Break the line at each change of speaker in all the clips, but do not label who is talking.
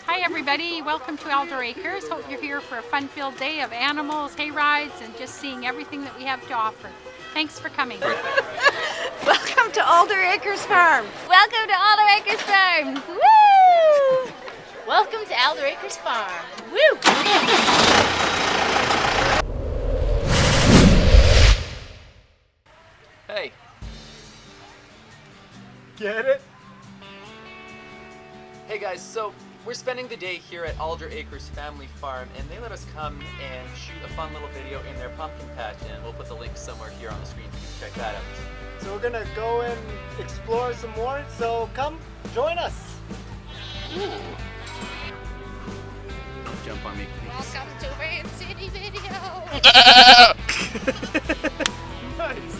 Hi everybody, welcome to Aldor Acres. Hope you're here for a fun-filled day of animals, hay rides, and just seeing everything that we have to offer. Thanks for coming.
Welcome to Aldor Acres Farm.
Welcome to Aldor Acres Farm. Woo!
Welcome to Aldor Acres Farm. Woo!
Hey.
Get it?
Hey guys, so we're spending the day here at Aldor Acres Family Farm, and they let us come and shoot a fun little video in their pumpkin patch, and we'll put the link somewhere here on the screen so you can check that out.
So we're gonna go and explore some more, so come join us.
Don't jump on me, please.
Welcome to Van City Video.
Nice.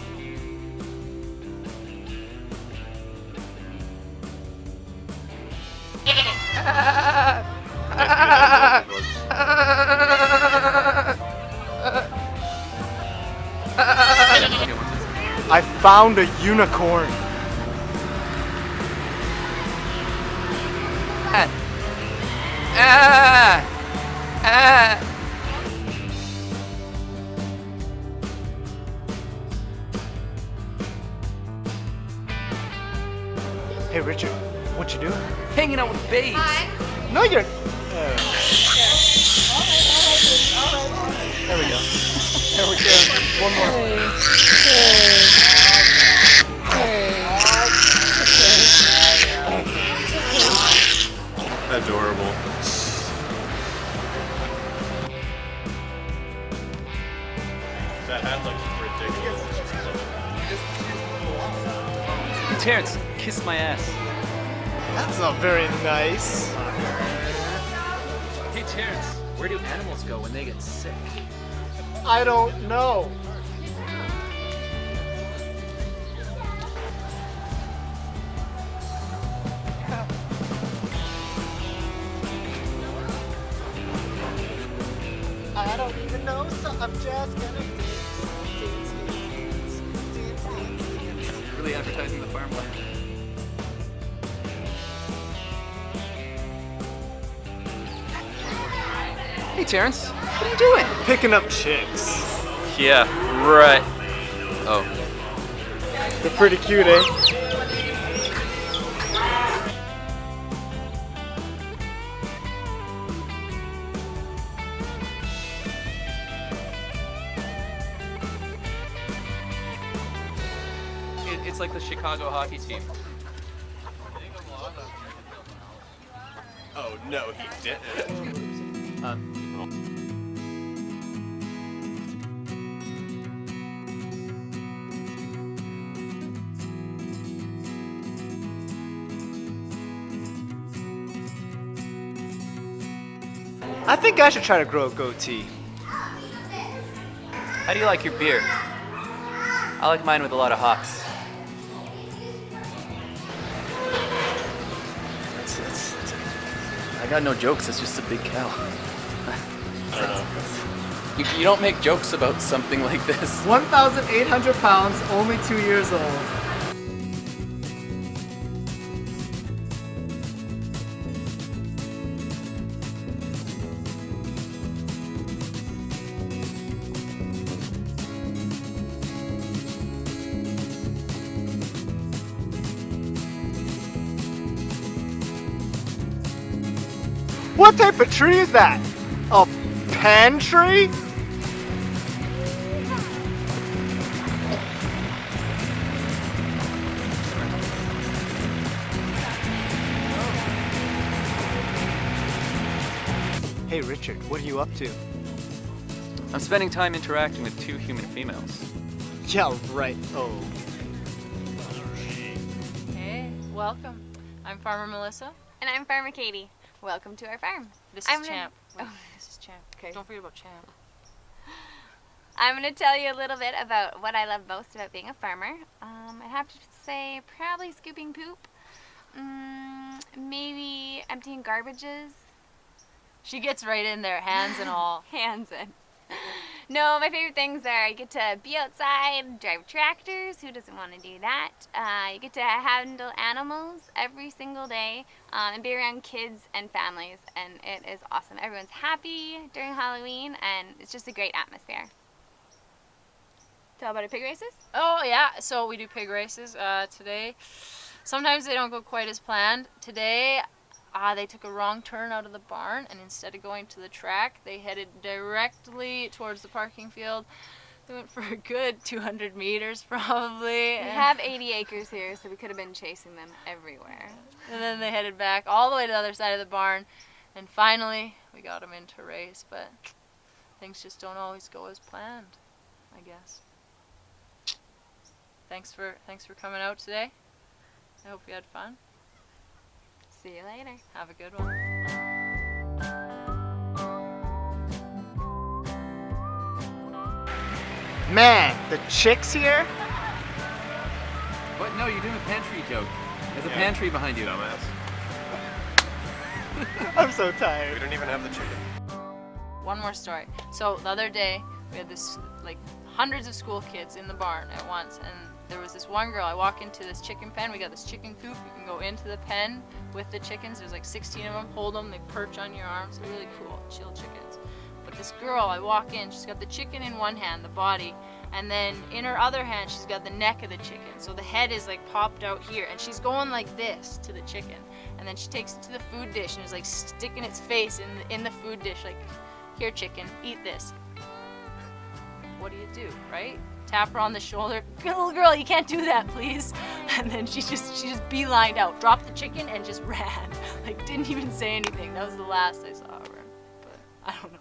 I found a unicorn. Hey Richard, what you doing?
Hanging out with babes.
No, you're. There we go. There we go. One more.
Adorable. That hat looks ridiculous.
Terrence, kiss my ass.
That's not very nice.
Hey Terrence, where do animals go when they get sick?
I don't know. I don't even know, so I'm just gonna dance.
Really advertising the farmland. Hey Terrence, what are you doing?
Picking up chicks.
Yeah, right. Oh.
They're pretty cute, eh?
It's like the Chicago hockey team.
Oh no, he didn't.
I think I should try to grow a goatee.
How do you like your beer? I like mine with a lot of hops. I got no jokes, it's just a big cow.
I don't know.
You don't make jokes about something like this.
1,800 pounds, only 2 years old. What type of tree is that? A pan tree? Hey Richard, what are you up to?
I'm spending time interacting with two human females.
Yeah, right. Oh.
Hey, welcome. I'm Farmer Melissa.
And I'm Farmer Katie. Welcome to our farm.
This
I'm
is
gonna-
Champ. Wait,
Oh.
this is Champ.
Okay.
Don't forget about Champ.
I'm going to tell you a little bit about what I love most about being a farmer. I have to say probably scooping poop. Maybe emptying garbages.
She gets right in there, hands and all.
Hands in. No, my favorite things are you get to be outside, drive tractors. Who doesn't want to do that? You get to handle animals every single day and be around kids and families, and it is awesome. Everyone's happy during Halloween, and it's just a great atmosphere. Tell about our pig races?
Oh yeah, so we do pig races today. Sometimes they don't go quite as planned. Today, they took a wrong turn out of the barn, and instead of going to the track, they headed directly towards the parking field. They went for a good 200 meters probably.
We have 80 acres here, so we could have been chasing them everywhere.
And then they headed back all the way to the other side of the barn, and finally we got them into race, but things just don't always go as planned, I guess. Thanks for coming out today. I hope you had fun.
See you later.
Have a good one.
Man, the chicks here?
What? No, you're doing a pantry joke. There's a pantry behind you.
Dumbass.
I'm so
We
tired.
don't even have the chicken.
One more story. So the other day we had this like hundreds of school kids in the barn at once, and there was this one girl. I walk into this chicken pen. We got this chicken coop. You can go into the pen with the chickens. There's like 16 of them. Hold them. They perch on your arms. Really cool, chill chickens. But this girl, I walk in. She's got the chicken in one hand, the body, and then in her other hand, she's got the neck of the chicken. So the head is like popped out here, and she's going like this to the chicken. And then she takes it to the food dish and is like sticking its face in the food dish, like, "Here, chicken, eat this." What do, right? Tap her on the shoulder. "Little girl, you can't do that, please." And then she just beelined out, dropped the chicken, and just ran. Like, didn't even say anything. That was the last I saw of her. But I don't know.